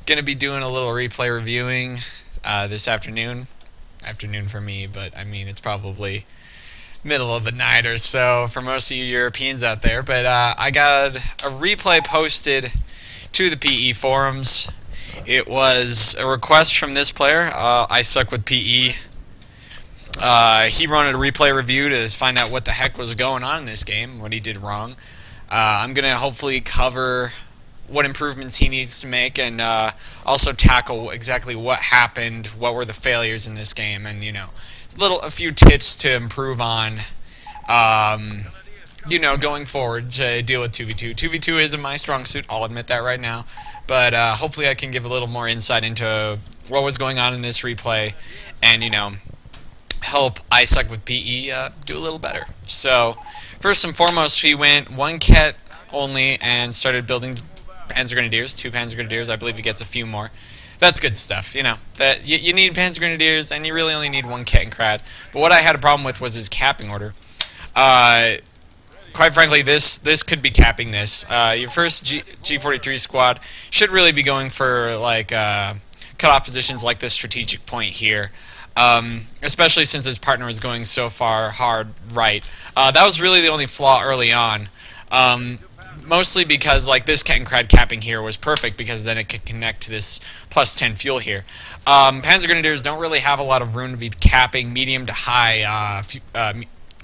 Gonna be doing a little replay reviewing this afternoon. Afternoon for me, but I mean it's probably middle of the night or so for most of you Europeans out there. But I got a replay posted to the PE forums. It was a request from this player. I suck with PE. He wanted a replay review to find out what the heck was going on in this game, what he did wrong. I'm going to hopefully cover what improvements he needs to make, and also tackle exactly what happened, what were the failures in this game, and a few tips to improve on, going forward to deal with 2v2. 2v2 isn't my strong suit, I'll admit that right now, but hopefully I can give a little more insight into what was going on in this replay, and help I Suck with PE do a little better. So first and foremost, he went one ket only and started building Panzer Grenadiers, 2 Panzer Grenadiers. I believe he gets a few more. That's good stuff, that you need Panzer Grenadiers, and you really only need 1 ket and crad. But what I had a problem with was his capping order. Quite frankly, this could be capping this. Your first G43 squad should really be going for cutoff positions like this strategic point here. Especially since his partner was going so far hard right. That was really the only flaw early on. Mostly because this ket and crad capping here was perfect, because then it could connect to this plus 10 fuel here. Panzer Grenadiers don't really have a lot of room to be capping medium to high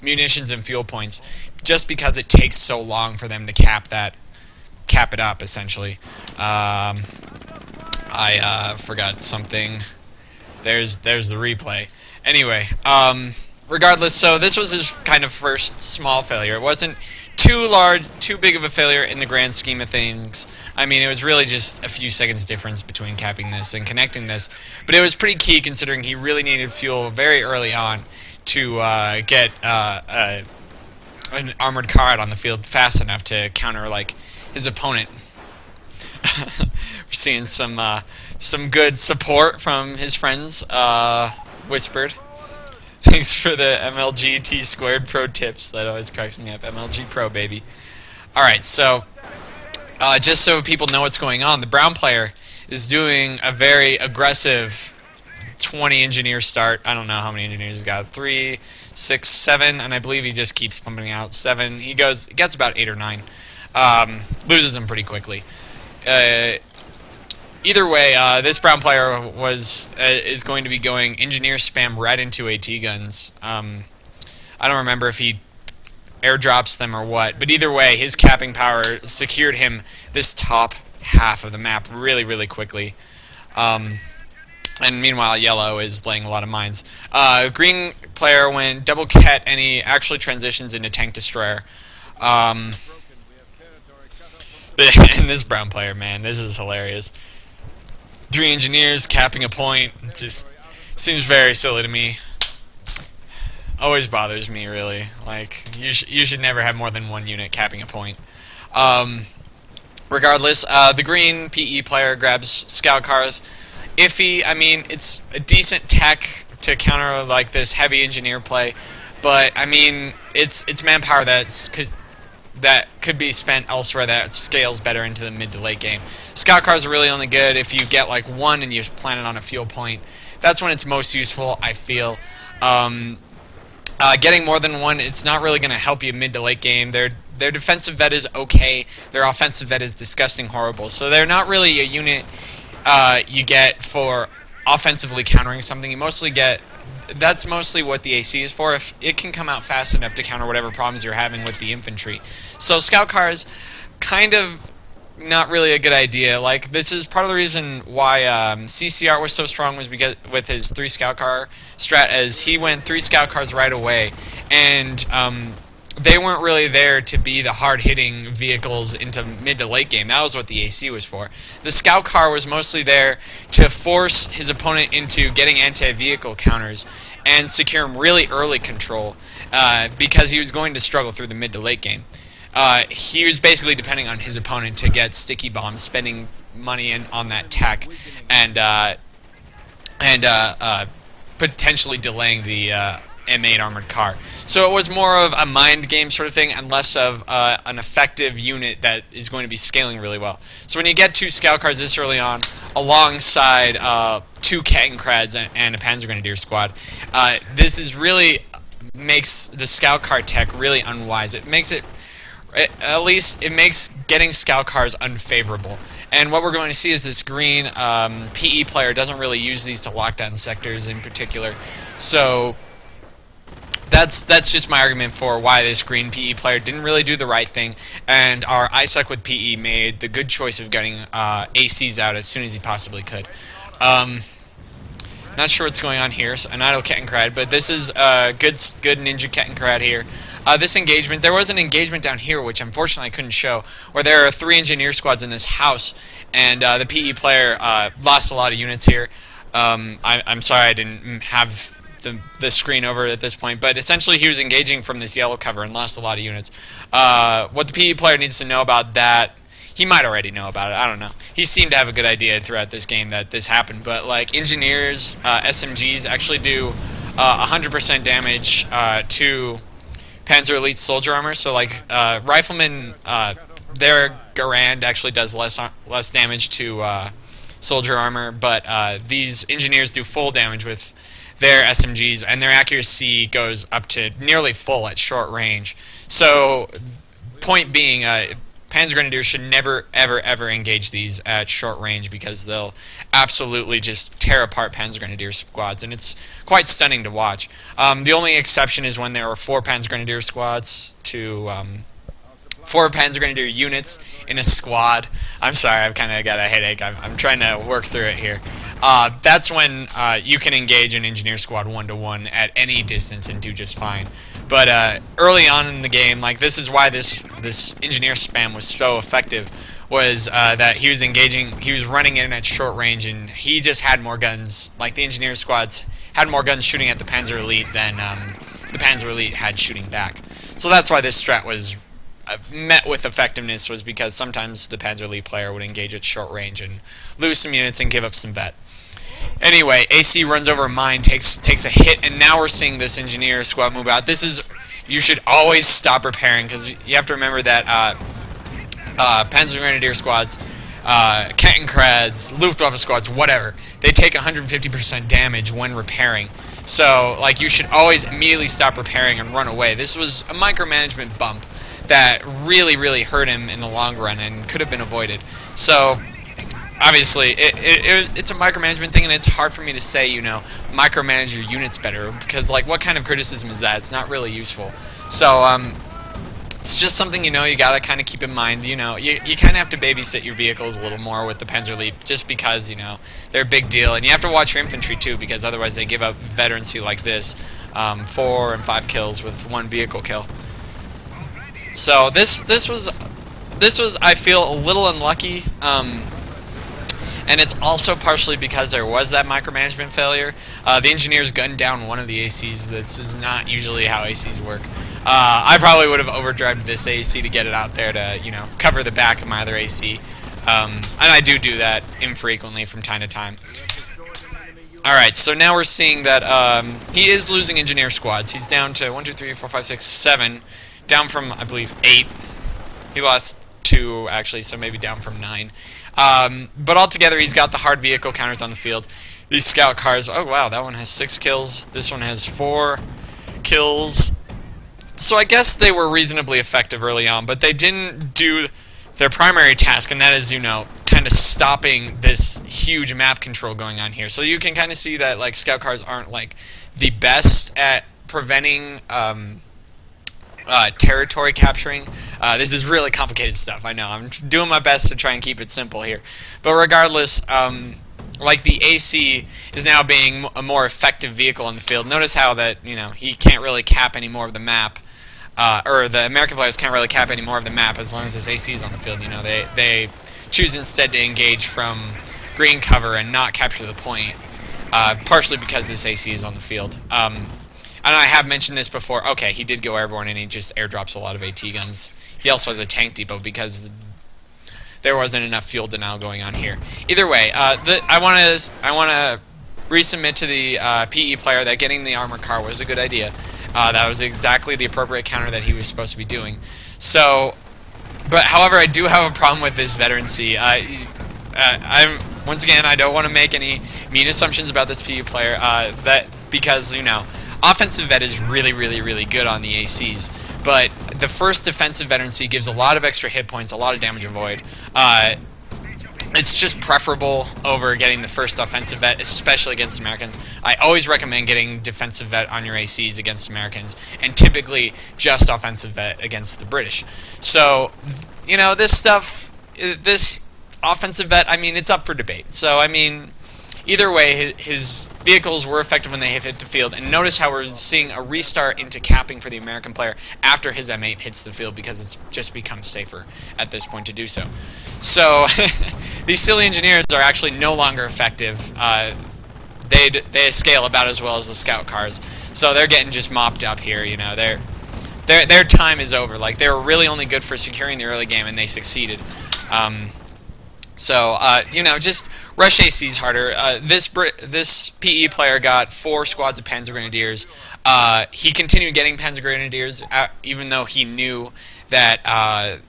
munitions and fuel points, just because it takes so long for them to cap it up essentially. I forgot something. There's the replay. Anyway, regardless, so this was his kind of first small failure. It wasn't too big of a failure in the grand scheme of things. I mean, it was really just a few seconds difference between capping this and connecting this, but it was pretty key considering he really needed fuel very early on to get an armored car out on the field fast enough to counter his opponent. We're seeing some good support from his friends. Whispered. Thanks for the MLG T² Pro tips. That always cracks me up. MLG Pro, baby. Alright, so just so people know what's going on, the brown player is doing a very aggressive 20 engineer start. I don't know how many engineers he's got. 3, 6, 7, and I believe he just keeps pumping out 7. He gets about 8 or 9. Loses them pretty quickly. Either way, this brown player is going to be going engineer spam right into AT guns. I don't remember if he airdrops them or what, but either way, his capping power secured him this top half of the map really, really quickly. And meanwhile, yellow is laying a lot of mines. Green player went double ket, and he actually transitions into tank destroyer. And this brown player, man, this is hilarious. 3 engineers capping a point just seems very silly to me. Always bothers me, really. You should never have more than 1 unit capping a point. Regardless, the green PE player grabs scout cars. Iffy. I mean, it's a decent tech to counter this heavy engineer play, but I mean, it's manpower that could be spent elsewhere that scales better into the mid to late game. Scout cars are really only good if you get 1 and you just plant it on a fuel point. That's when it's most useful, I feel. Getting more than 1, it's not really going to help you mid to late game. Their defensive vet is okay. Their offensive vet is disgusting horrible. So they're not really a unit you get for offensively countering something. You mostly get... That's mostly what the AC is for, if it can come out fast enough to counter whatever problems you're having with the infantry. So scout cars, kind of not really a good idea. This is part of the reason why CCR was so strong, was because with his 3 scout car strat, as he went 3 scout cars right away, and they weren't really there to be the hard-hitting vehicles into mid to late game. That was what the AC was for. The scout car was mostly there to force his opponent into getting anti-vehicle counters and secure him really early control, because he was going to struggle through the mid to late game. He was basically depending on his opponent to get sticky bombs, spending money on that tech, and potentially delaying the M8 armored car. So it was more of a mind game sort of thing and less of an effective unit that is going to be scaling really well. So when you get 2 scout cars this early on, alongside 2 Kettenkrads and a Panzer Grenadier squad, this is really makes the scout car tech really unwise. It makes it, at least it makes getting scout cars unfavorable. And what we're going to see is this green PE player doesn't really use these to lock down sectors in particular. So that's just my argument for why this green PE player didn't really do the right thing, and our ISEC with PE made the good choice of getting ACs out as soon as he possibly could. Not sure what's going on here. So an idle Kettenkrad, but this is good ninja Kettenkrad here. This engagement, there was an engagement down here, which unfortunately I couldn't show, where there are 3 engineer squads in this house, and the PE player lost a lot of units here. I'm sorry I didn't have the screen over at this point, but essentially he was engaging from this yellow cover and lost a lot of units. What the PE player needs to know about that, he might already know about it, I don't know. He seemed to have a good idea throughout this game that this happened, but like engineers, SMGs actually do 100% damage to Panzer Elite soldier armor. So like riflemen, their Garand actually does less damage to soldier armor, but these engineers do full damage with their SMGs, and their accuracy goes up to nearly full at short range. So point being, Panzer Grenadiers should never, ever, ever engage these at short range, because they'll absolutely just tear apart Panzer Grenadier squads, and it's quite stunning to watch. The only exception is when there are 4 Panzer Grenadier squads to 4 Panzer Grenadier units in a squad. I'm sorry, I've kind of got a headache. I'm trying to work through it here. That's when you can engage an engineer squad 1-to-1 at any distance and do just fine. But early on in the game, like this is why this engineer spam was so effective, was that he was running in at short range, and he just had more guns. Like the engineer squads had more guns shooting at the Panzer Elite than the Panzer Elite had shooting back. So that's why this strat was met with effectiveness, was because sometimes the Panzer Elite player would engage at short range and lose some units and give up some vet. Anyway, AC runs over a mine, takes a hit, and now we're seeing this engineer squad move out. You should always stop repairing, because you have to remember that Panzer Grenadier squads, Kettenkrads, Luftwaffe squads, whatever, they take 150% damage when repairing. So, like, you should always immediately stop repairing and run away. This was a micromanagement bump that really, really hurt him in the long run and could have been avoided. So, obviously, it's a micromanagement thing, and it's hard for me to say, you know, micromanage your units better, because, like, what kind of criticism is that? It's not really useful. So, it's just something, you know, you gotta kind of keep in mind. You know, you kind of have to babysit your vehicles a little more with the Panzer Elite, just because, you know, they're a big deal, and you have to watch your infantry too, because otherwise they give up veterancy like this, 4 and 5 kills with 1 vehicle kill. So this was I feel a little unlucky, and it's also partially because there was that micromanagement failure. The engineers gunned down one of the ACs. This is not usually how ACs work. I probably would have overdrived this AC to get it out there to, you know, cover the back of my other AC, and I do that infrequently from time to time. Alright, so now we're seeing that he is losing engineer squads. He's down to 1, 2, 3, 4, 5, 6, 7. Down from, I believe, 8. He lost 2, actually, so maybe down from 9. But altogether, he's got the hard vehicle counters on the field. These scout cars, oh wow, that one has 6 kills. This one has 4 kills. So I guess they were reasonably effective early on, but they didn't do their primary task, and that is, you know, kind of stopping this huge map control going on here. So you can kind of see that, like, scout cars aren't, like, the best at preventing territory capturing. This is really complicated stuff, I know. I'm doing my best to try and keep it simple here. But regardless, like, the AC is now being a more effective vehicle in the field. Notice how that, you know, he can't really cap any more of the map, or the American players can't really cap any more of the map as long as this AC is on the field. You know, they choose instead to engage from green cover and not capture the point, partially because this AC is on the field. And I have mentioned this before. Okay, he did go airborne, and he just airdrops a lot of AT guns. He also has a tank depot because there wasn't enough fuel denial going on here. Either way, I want to resubmit to the PE player that getting the armored car was a good idea. That was exactly the appropriate counter that he was supposed to be doing. So, but however, I do have a problem with this veterancy. Once again, I don't want to make any mean assumptions about this PE player. Because offensive vet is really, really, really good on the ACs. But the first defensive veterancy gives a lot of extra hit points, a lot of damage avoid. It's just preferable over getting the first offensive vet, especially against Americans. I always recommend getting defensive vet on your ACs against Americans, and typically just offensive vet against the British. So, this stuff, this offensive vet, I mean, it's up for debate. So, I mean, either way, his vehicles were effective when they hit the field, and notice how we're seeing a restart into capping for the American player after his M8 hits the field, because it's just become safer at this point to do so. So these silly engineers are actually no longer effective. They scale about as well as the scout cars, so they're getting just mopped up here. Their time is over. Like, they were really only good for securing the early game, and they succeeded. Just rush ACs harder. This PE player got 4 squads of Panzer Grenadiers. He continued getting Panzer Grenadiers even though he knew that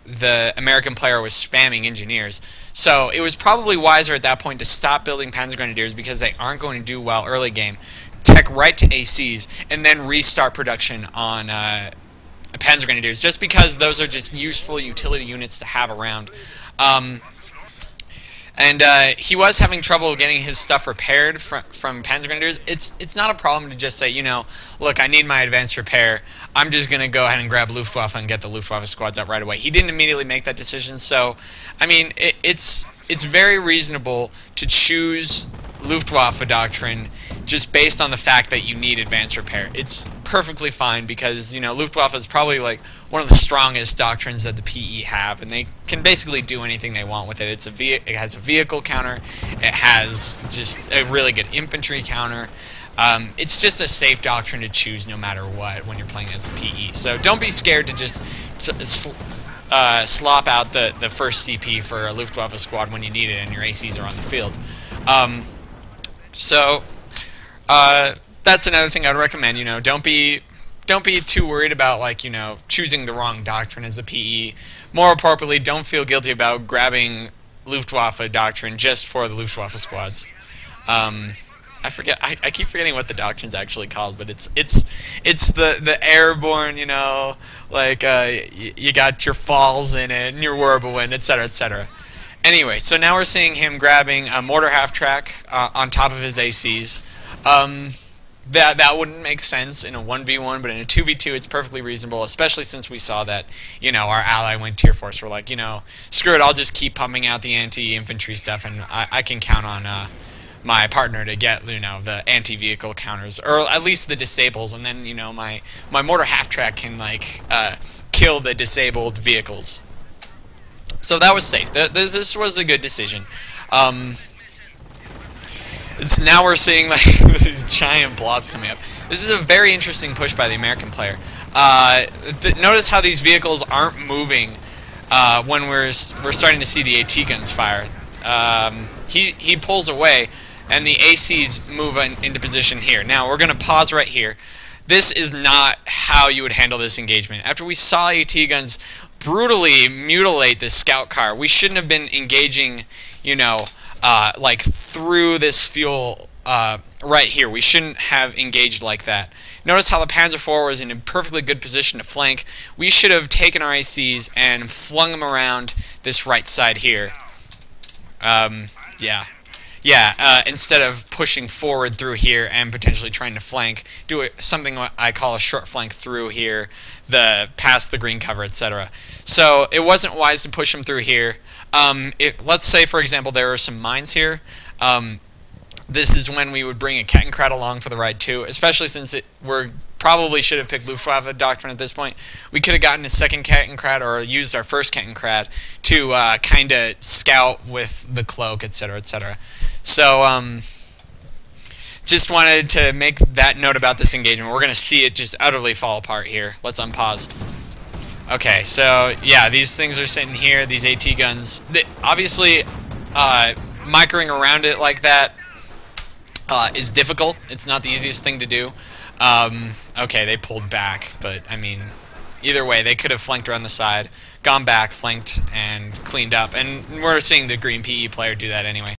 the American player was spamming engineers. So it was probably wiser at that point to stop building Panzer Grenadiers, because they aren't going to do well early game. Tech right to ACs, and then restart production on Panzer Grenadiers, just because those are just useful utility units to have around. He was having trouble getting his stuff repaired from Panzer Grenadiers. It's not a problem to just say, look, I need my advanced repair. I'm just going to go ahead and grab Luftwaffe and get the Luftwaffe squads out right away. He didn't immediately make that decision, so, I mean, it's very reasonable to choose Luftwaffe doctrine just based on the fact that you need advanced repair. It's perfectly fine, because Luftwaffe is probably like one of the strongest doctrines that the PE have, and they can basically do anything they want with it. It has a vehicle counter. It has just a really good infantry counter. It's just a safe doctrine to choose no matter what when you're playing as a PE. So don't be scared to just slop out the first CP for a Luftwaffe squad when you need it and your ACs are on the field. That's another thing I'd recommend. Don't be too worried about choosing the wrong doctrine as a PE. More appropriately, don't feel guilty about grabbing Luftwaffe doctrine just for the Luftwaffe squads. I forget. I keep forgetting what the doctrine's actually called, but it's the airborne. You got your falls in it and your Wirbelwind, etc., etc. Anyway, so now we're seeing him grabbing a mortar half-track on top of his ACs. That wouldn't make sense in a 1v1, but in a 2v2 it's perfectly reasonable, especially since we saw that, our ally went tier force. We're like, screw it, I'll just keep pumping out the anti-infantry stuff, and I can count on my partner to get, the anti-vehicle counters, or at least the disables, and then, my mortar half-track can, kill the disabled vehicles. So that was safe. This was a good decision. Now we're seeing these giant blobs coming up. This is a very interesting push by the American player. Notice how these vehicles aren't moving when we're starting to see the AT guns fire. He pulls away, and the ACs move into position here. Now we're going to pause right here. This is not how you would handle this engagement. After we saw AT guns brutally mutilate this scout car, we shouldn't have been engaging, through this fuel right here. We shouldn't have engaged like that. Notice how the Panzer IV was in a perfectly good position to flank. We should have taken our ACs and flung them around this right side here. Instead of pushing forward through here and potentially trying to flank, do something what I call a short flank through here, past the green cover, etc. So it wasn't wise to push them through here. Let's say, for example, there are some mines here. This is when we would bring a Kettenkrad along for the ride too, especially since we probably should have picked Luftwaffe doctrine at this point. We could have gotten a second Kettenkrad or used our first Kettenkrad to kind of scout with the cloak, etc., etc. So just wanted to make that note about this engagement. We're going to see it just utterly fall apart here. Let's unpause. Okay, so yeah, these things are sitting here, these AT guns. Obviously, microing around it like that is difficult. It's not the easiest thing to do. Okay, they pulled back, but I mean, either way, they could have flanked around the side, gone back, flanked, and cleaned up. And we're seeing the green PE player do that anyway.